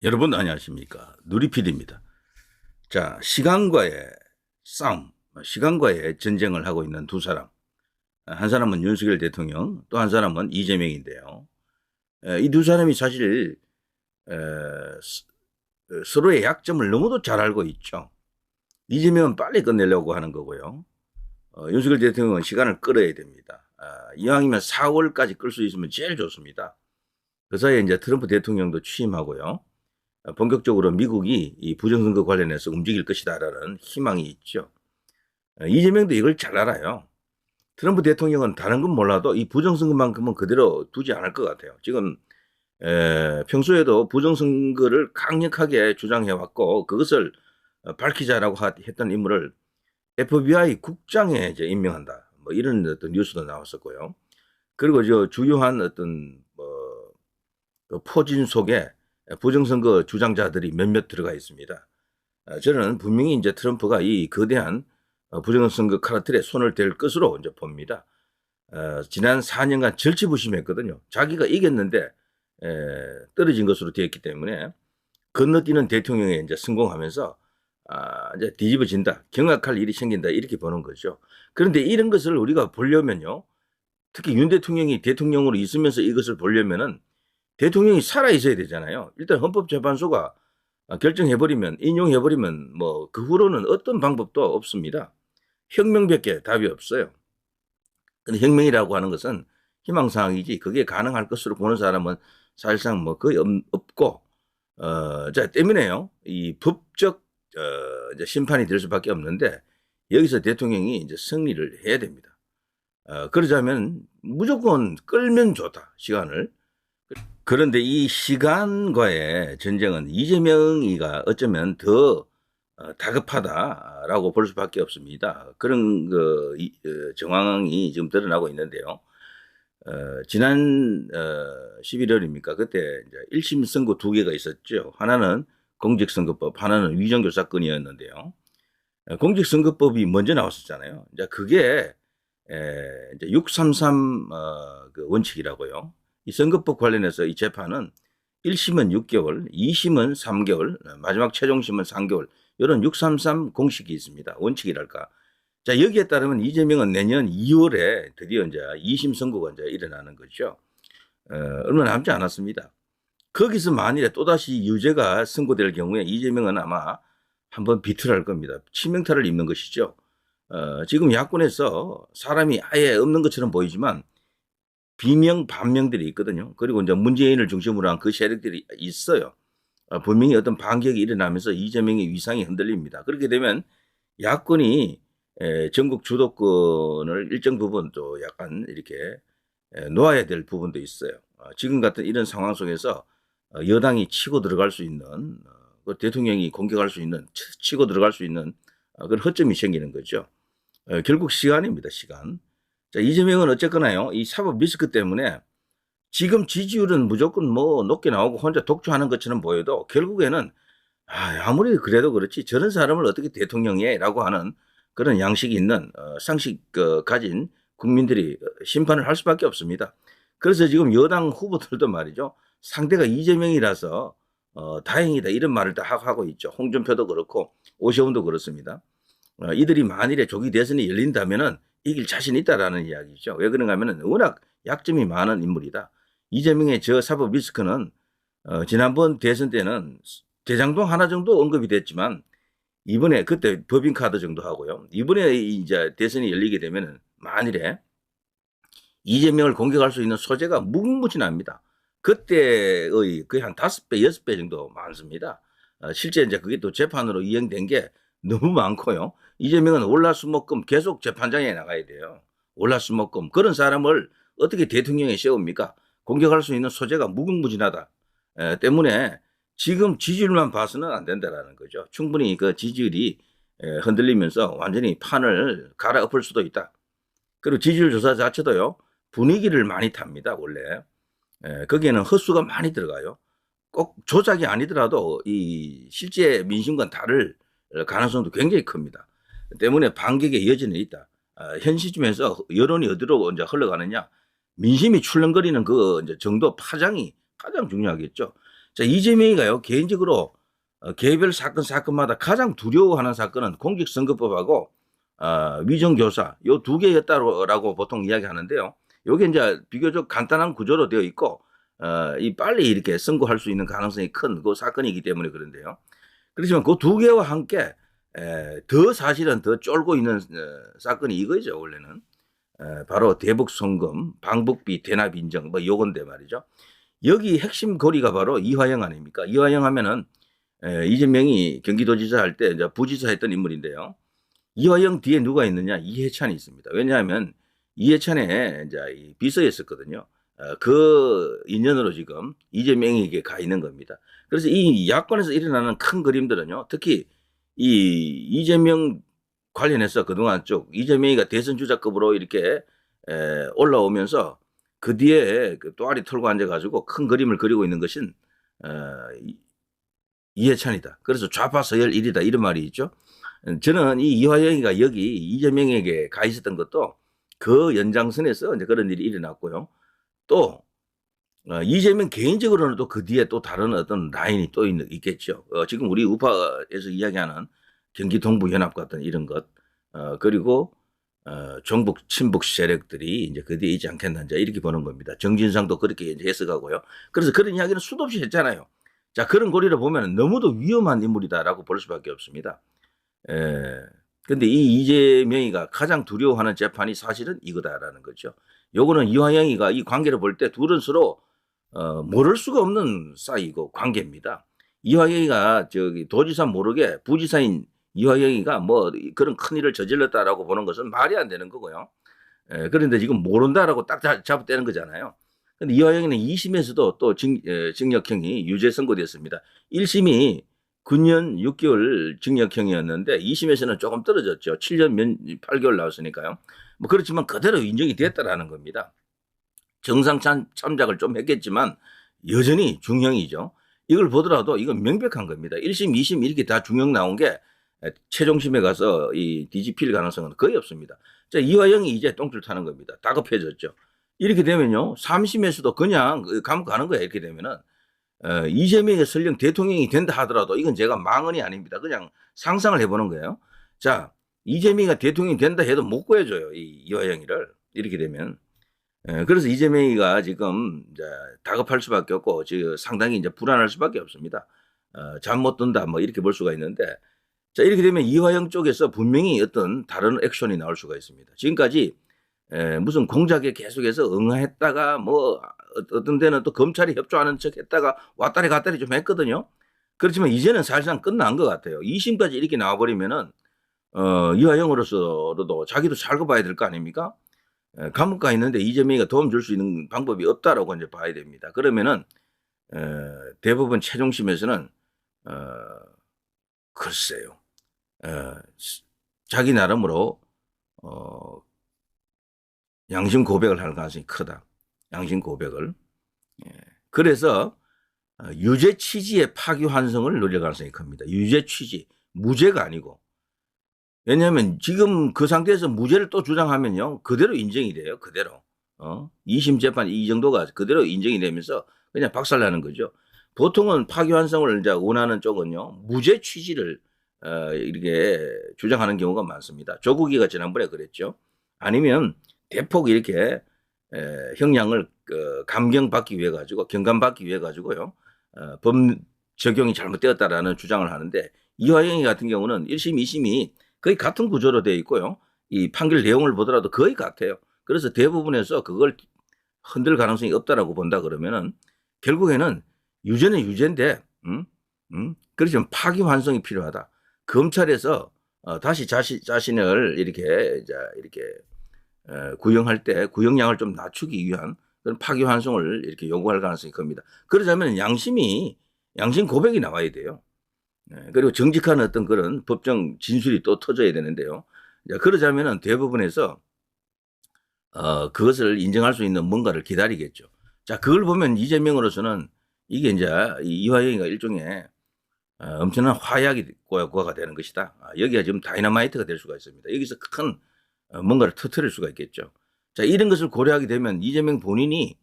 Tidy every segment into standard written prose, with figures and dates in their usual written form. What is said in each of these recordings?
여러분 안녕하십니까. 누리PD입니다. 자, 시간과의 싸움, 시간과의 전쟁을 하고 있는 두 사람. 한 사람은 윤석열 대통령, 또 한 사람은 이재명인데요. 이 두 사람이 사실 서로의 약점을 너무도 잘 알고 있죠. 이재명은 빨리 끝내려고 하는 거고요. 윤석열 대통령은 시간을 끌어야 됩니다. 이왕이면 4월까지 끌 수 있으면 제일 좋습니다. 그 사이에 이제 트럼프 대통령도 취임하고요. 본격적으로 미국이 이 부정선거 관련해서 움직일 것이다라는 희망이 있죠. 이재명도 이걸 잘 알아요. 트럼프 대통령은 다른 건 몰라도 이 부정선거만큼은 그대로 두지 않을 것 같아요. 지금 평소에도 부정선거를 강력하게 주장해왔고 그것을 밝히자라고 했던 인물을 FBI 국장에 이제 임명한다. 뭐 이런 어떤 뉴스도 나왔었고요. 그리고 저 주요한 어떤 그 포진 속에 부정선거 주장자들이 몇몇 들어가 있습니다. 저는 분명히 이제 트럼프가 이 거대한 부정선거 카르텔에 손을 댈 것으로 이제 봅니다. 지난 4년간 절치부심했거든요. 자기가 이겼는데 떨어진 것으로 되었기 때문에 건너뛰는 대통령에 이제 성공하면서 이제 뒤집어진다, 경악할 일이 생긴다 이렇게 보는 거죠. 그런데 이런 것을 우리가 보려면요, 특히 윤 대통령이 대통령으로 있으면서 이것을 보려면은 대통령이 살아 있어야 되잖아요. 일단 헌법재판소가 결정해버리면, 인용해버리면 뭐 그 후로는 어떤 방법도 없습니다. 혁명밖에 답이 없어요. 근데 혁명이라고 하는 것은 희망사항이지 그게 가능할 것으로 보는 사람은 사실상 뭐 거의 없고, 자, 때문에요, 이 법적 이제 심판이 될 수밖에 없는데 여기서 대통령이 이제 승리를 해야 됩니다. 그러자면 무조건 끌면 좋다, 시간을. 그런데 이 시간과의 전쟁은 이재명이가 어쩌면 더 다급하다라고 볼 수밖에 없습니다. 그런 정황이 지금 드러나고 있는데요. 지난 11월입니까? 그때 이제 1심 선고 두 개가 있었죠. 하나는 공직선거법, 하나는 위정교 사건이었는데요. 공직선거법이 먼저 나왔었잖아요. 이제 그게 이제 633 그 원칙이라고요. 이 선거법 관련해서 이 재판은 1심은 6개월, 2심은 3개월, 마지막 최종심은 3개월. 이런 633 공식이 있습니다. 원칙이랄까. 자, 여기에 따르면 이재명은 내년 2월에 드디어 이제 2심 선고가 이제 일어나는 거죠. 얼마 남지 않았습니다. 거기서 만일에 또다시 유죄가 선고될 경우에 이재명은 아마 한번 비틀할 겁니다. 치명타를 입는 것이죠. 지금 야권에서 사람이 아예 없는 것처럼 보이지만 비명, 반명들이 있거든요. 그리고 이제 문재인을 중심으로 한 그 세력들이 있어요. 분명히 어떤 반격이 일어나면서 이재명의 위상이 흔들립니다. 그렇게 되면 야권이 전국 주도권을 일정 부분 또 약간 이렇게 놓아야 될 부분도 있어요. 지금 같은 이런 상황 속에서 여당이 치고 들어갈 수 있는, 대통령이 공격할 수 있는, 치고 들어갈 수 있는 그런 허점이 생기는 거죠. 결국 시간입니다, 시간. 자, 이재명은 어쨌거나요, 이 사법 리스크 때문에 지금 지지율은 무조건 뭐 높게 나오고 혼자 독주하는 것처럼 보여도 결국에는 아무리 그래도 그렇지 저런 사람을 어떻게 대통령이에 라고 하는 그런 양식이 있는 상식 가진 국민들이 심판을 할 수밖에 없습니다. 그래서 지금 여당 후보들도 말이죠, 상대가 이재명이라서 다행이다 이런 말을 다 하고 있죠. 홍준표도 그렇고 오세훈도 그렇습니다. 이들이 만일에 조기 대선이 열린다면은 이길 자신 있다라는 이야기죠. 왜 그런가 하면은 워낙 약점이 많은 인물이다. 이재명의 저 사법 리스크는 지난번 대선 때는 대장동 하나 정도 언급이 됐지만 이번에 그때 법인카드 정도 하고요. 이번에 이제 대선이 열리게 되면은 만일에 이재명을 공격할 수 있는 소재가 무궁무진합니다. 그때의 거의 한 5배, 6배 정도 많습니다. 실제 이제 그게 또 재판으로 이행된 게 너무 많고요. 이재명은 월화수목금 계속 재판장에 나가야 돼요. 월화수목금. 그런 사람을 어떻게 대통령에 세웁니까? 공격할 수 있는 소재가 무궁무진하다. 때문에 지금 지지율만 봐서는 안 된다라는 거죠. 충분히 그 지지율이 흔들리면서 완전히 판을 갈아엎을 수도 있다. 그리고 지지율 조사 자체도요, 분위기를 많이 탑니다, 원래. 거기에는 헛수가 많이 들어가요. 꼭 조작이 아니더라도 이 실제 민심과 다를 가능성도 굉장히 큽니다. 때문에 반격의 여지는 있다. 현 시점에서 여론이 어디로 이제 흘러가느냐, 민심이 출렁거리는 그 이제 정도 파장이 가장 중요하겠죠. 자, 이재명이가요, 개인적으로 개별 사건마다 가장 두려워하는 사건은 공직선거법하고 위정교사 요 두 개였다라고 보통 이야기하는데요. 요게 이제 비교적 간단한 구조로 되어 있고 이 빨리 이렇게 선고할 수 있는 가능성이 큰 그 사건이기 때문에 그런데요. 그렇지만 그 두 개와 함께 더 사실은 더 쫄고 있는 사건이 이거죠. 원래는 바로 대북 송금, 방북비 대납 인정 뭐 요건데 말이죠. 여기 핵심 고리가 바로 이화영 아닙니까? 이화영 하면은 이재명이 경기도지사 할 때 이제 부지사 했던 인물인데요. 이화영 뒤에 누가 있느냐? 이해찬이 있습니다. 왜냐하면 이해찬의 이제 비서였었거든요. 그 인연으로 지금 이재명에게 가 있는 겁니다. 그래서 이 야권에서 일어나는 큰 그림들은요, 특히 이 이재명 관련해서 그동안 쭉 이재명이가 대선 주자급으로 이렇게 올라오면서 그 뒤에 그 또아리 털고 앉아가지고 큰 그림을 그리고 있는 것은 이해찬이다. 그래서 좌파 서열 1이다 이런 말이 있죠. 저는 이 이화영이가 여기 이재명에게 가 있었던 것도 그 연장선에서 이제 그런 일이 일어났고요. 또 이재명 개인적으로는 또 그 뒤에 또 다른 어떤 라인이 또 있겠죠. 지금 우리 우파에서 이야기하는 경기 동부 연합 같은 이런 것, 그리고 종북 친북 세력들이 이제 그 뒤에 있지 않겠나 이제 이렇게 보는 겁니다. 정진상도 그렇게 이제 해석하고요. 그래서 그런 이야기는 수도 없이 했잖아요. 자, 그런 고리를 보면 너무도 위험한 인물이다라고 볼 수밖에 없습니다. 근데 이 이재명이가 가장 두려워하는 재판이 사실은 이거다라는 거죠. 요거는 이화영이가 이 관계를 볼 때 둘은 서로 모를 수가 없는 사이고 관계입니다. 이화영이가 저기 도지사 모르게 부지사인 이화영이가 뭐 그런 큰 일을 저질렀다라고 보는 것은 말이 안 되는 거고요. 그런데 지금 모른다라고 딱 잡아떼는 거잖아요. 근데 이화영이는 2심에서도 또 징역형이 유죄 선고됐습니다. 1심이 9년 6개월 징역형이었는데 2심에서는 조금 떨어졌죠. 7년 8개월 나왔으니까요. 뭐 그렇지만 그대로 인정이 됐다라는 겁니다. 정상 참작을 좀 했겠지만 여전히 중형이죠. 이걸 보더라도 이건 명백한 겁니다. 1심, 2심 이렇게 다 중형 나온 게 최종심에 가서 이 뒤집힐 가능성은 거의 없습니다. 자, 이화영이 이제 똥줄 타는 겁니다. 다급해졌죠. 이렇게 되면요, 3심에서도 그냥 감옥 가는 거예요. 이렇게 되면은 이재명이 설령 대통령이 된다 하더라도 이건 제가 망언이 아닙니다. 그냥 상상을 해보는 거예요. 자, 이재명이가 대통령이 된다 해도 못 구해줘요. 이 이화영이를. 이렇게 되면. 그래서 이재명이가 지금 이제 다급할 수밖에 없고 지금 상당히 이제 불안할 수밖에 없습니다. 잠 못 든다 뭐 이렇게 볼 수가 있는데, 자, 이렇게 되면 이화영 쪽에서 분명히 어떤 다른 액션이 나올 수가 있습니다. 지금까지 무슨 공작에 계속해서 응하했다가 뭐 어떤 데는 또 검찰이 협조하는 척 했다가 왔다리 갔다리 좀 했거든요. 그렇지만 이제는 사실상 끝난 것 같아요. 2심까지 이렇게 나와버리면은 이화영으로서도 자기도 살고 봐야 될 거 아닙니까? 감옥 가 있는데 이재명이가 도움 줄 수 있는 방법이 없다라고 이제 봐야 됩니다. 그러면은 대법원 최종심에서는 글쎄요, 자기 나름으로 양심 고백을 할 가능성이 크다. 양심 고백을. 그래서 유죄 취지의 파기환송을 노릴 가능성이 큽니다. 유죄 취지, 무죄가 아니고. 왜냐하면 지금 그 상태에서 무죄를 또 주장하면요, 그대로 인정이 돼요. 그대로. 2심 재판 이 정도가 그대로 인정이 되면서 그냥 박살나는 거죠. 보통은 파기환송을 이제 원하는 쪽은요, 무죄 취지를 이렇게 주장하는 경우가 많습니다. 조국이가 지난번에 그랬죠. 아니면 대폭 이렇게 형량을 감경받기 위해 가지고 경감받기 위해 가지고요, 법 적용이 잘못되었다라는 주장을 하는데, 이화영이 같은 경우는 1심, 2심이 거의 같은 구조로 되어 있고요. 이 판결 내용을 보더라도 거의 같아요. 그래서 대부분에서 그걸 흔들 가능성이 없다라고 본다 그러면은 결국에는 유죄는 유죄인데, 그렇지만 파기환송이 필요하다. 검찰에서 다시 자신을 이렇게 구형할 때 구형량을 좀 낮추기 위한 그런 파기환송을 이렇게 요구할 가능성이 큽니다. 그러자면 양심 고백이 나와야 돼요. 그리고 정직한 어떤 그런 법정 진술이 또 터져야 되는데요. 그러자면은 대부분에서 그것을 인정할 수 있는 뭔가를 기다리겠죠. 자, 그걸 보면 이재명으로서는 이게 이제 이화영이가 일종의 엄청난 화약이 되는 것이다. 여기가 지금 다이너마이트가 될 수가 있습니다. 여기서 큰 뭔가를 터뜨릴 수가 있겠죠. 자, 이런 것을 고려하게 되면 이재명 본인이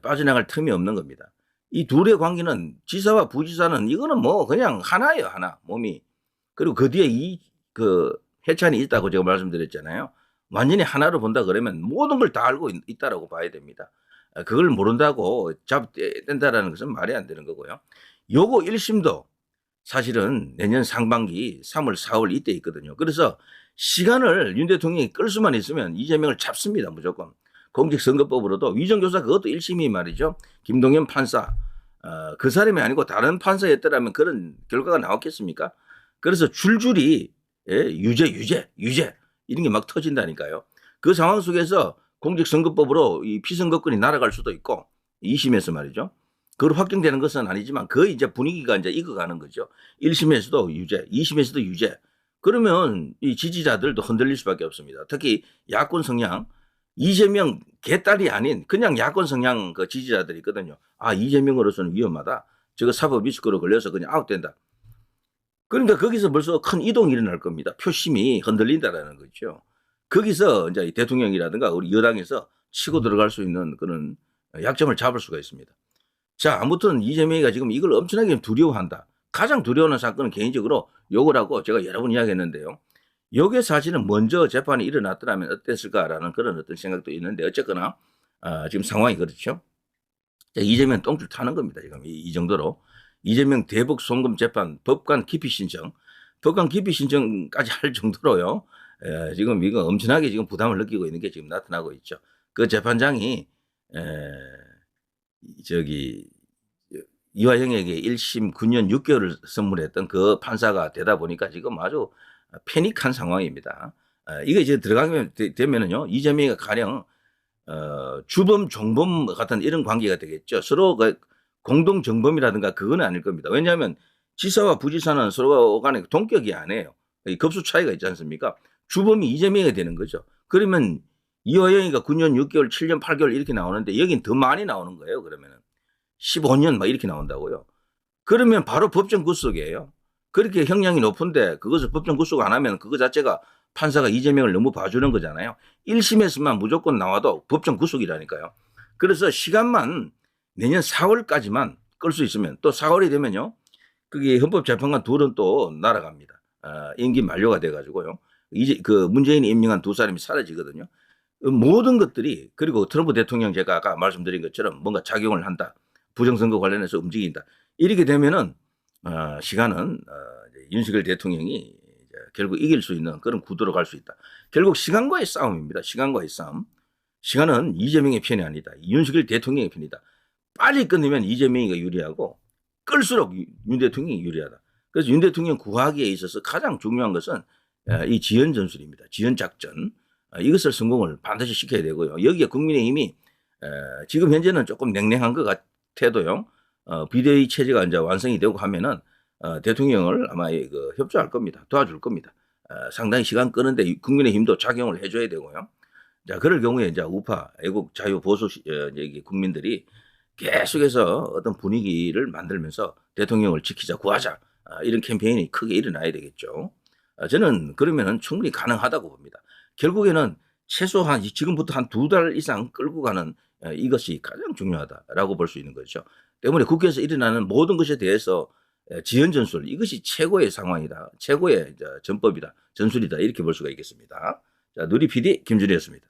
빠져나갈 틈이 없는 겁니다. 이 둘의 관계는 지사와 부지사는 이거는 뭐 그냥 하나예요, 하나 몸이. 그리고 그 뒤에 그 해찬이 있다고 제가 말씀드렸잖아요. 완전히 하나로 본다 그러면 모든 걸 다 알고 있다라고 봐야 됩니다. 그걸 모른다고 잡된다라는 것은 말이 안 되는 거고요. 요거 1심도 사실은 내년 상반기 3월, 4월 이때 있거든요. 그래서 시간을 윤 대통령이 끌 수만 있으면 이재명을 잡습니다, 무조건. 공직선거법으로도 위정교사 그것도 1심이 말이죠. 김동연 판사, 그 사람이 아니고 다른 판사였더라면 그런 결과가 나왔겠습니까? 그래서 줄줄이 유죄 이런 게 막 터진다니까요. 그 상황 속에서 공직선거법으로 이 피선거권이 날아갈 수도 있고 2심에서 말이죠. 그걸 확정되는 것은 아니지만 거의 이제 분위기가 이제 익어가는 거죠. 1심에서도 유죄, 2심에서도 유죄. 그러면 이 지지자들도 흔들릴 수밖에 없습니다. 특히 야권 성향, 이재명 개딸이 아닌 그냥 야권 성향 그 지지자들이 있거든요. 아, 이재명으로서는 위험하다. 저거 사법 리스크로 걸려서 그냥 아웃된다. 그러니까 거기서 벌써 큰 이동이 일어날 겁니다. 표심이 흔들린다라는 거죠. 거기서 이제 대통령이라든가 우리 여당에서 치고 들어갈 수 있는 그런 약점을 잡을 수가 있습니다. 자, 아무튼 이재명이가 지금 이걸 엄청나게 두려워한다. 가장 두려워하는 사건은 개인적으로 요거라고 제가 여러 번 이야기했는데요. 요게 사실은 먼저 재판이 일어났더라면 어땠을까라는 그런 어떤 생각도 있는데 어쨌거나 지금 상황이 그렇죠. 자, 이재명 똥줄 타는 겁니다. 지금 이 정도로. 이재명 대북 송금 재판 법관 기피 신청까지 할 정도로요. 지금 이거 엄청나게 지금 부담을 느끼고 있는 게 지금 나타나고 있죠. 그 재판장이 저기 이화영에게 1심 9년 6개월을 선물했던 그 판사가 되다 보니까 지금 아주 패닉한 상황입니다. 이게 이제 들어가면 되면은요 이재명이가 가령 주범 종범 같은 이런 관계가 되겠죠. 서로 공동 정범이라든가 그건 아닐 겁니다. 왜냐하면 지사와 부지사는 서로 간에 동격이 아니에요. 급수 차이가 있지 않습니까? 주범이 이재명이 되는 거죠. 그러면 이화영이가 9년 6개월 7년 8개월 이렇게 나오는데 여긴 더 많이 나오는 거예요. 그러면은 15년 막 이렇게 나온다고요. 그러면 바로 법정 구속이에요. 그렇게 형량이 높은데 그것을 법정 구속 안 하면 그거 자체가 판사가 이재명을 너무 봐주는 거잖아요. 1심에서만 무조건 나와도 법정 구속이라니까요. 그래서 시간만 내년 4월까지만 끌 수 있으면 또 4월이 되면요. 그게 헌법재판관 둘은 또 날아갑니다. 임기 만료가 돼가지고요. 이제 그 문재인이 임명한 두 사람이 사라지거든요. 모든 것들이 그리고 트럼프 대통령 제가 아까 말씀드린 것처럼 뭔가 작용을 한다. 부정선거 관련해서 움직인다. 이렇게 되면은 시간은 윤석열 대통령이 결국 이길 수 있는 그런 구도로 갈 수 있다. 결국 시간과의 싸움입니다. 시간과의 싸움. 시간은 이재명의 편이 아니다. 윤석열 대통령의 편이다. 빨리 끝내면 이재명이가 유리하고 끌수록 윤 대통령이 유리하다. 그래서 윤 대통령 구하기에 있어서 가장 중요한 것은 이 지연 전술입니다. 지연 작전. 이것을 성공을 반드시 시켜야 되고요. 여기에 국민의힘이 지금 현재는 조금 냉랭한 것 같아도요. 비대위 체제가 이제 완성이 되고 하면은 대통령을 아마 협조할 겁니다. 도와줄 겁니다. 상당히 시간 끄는데 국민의힘도 작용을 해줘야 되고요. 자, 그럴 경우에 이제 우파, 애국, 자유, 보수 국민들이 계속해서 어떤 분위기를 만들면서 대통령을 지키자, 구하자 이런 캠페인이 크게 일어나야 되겠죠. 저는 그러면은 충분히 가능하다고 봅니다. 결국에는 최소한 지금부터 한 2달 이상 끌고 가는 이것이 가장 중요하다라고 볼 수 있는 거죠. 때문에 국회에서 일어나는 모든 것에 대해서 지연 전술 이것이 최고의 상황이다. 최고의 전법이다. 전술이다. 이렇게 볼 수가 있겠습니다. 자, 누리 PD 김준희였습니다.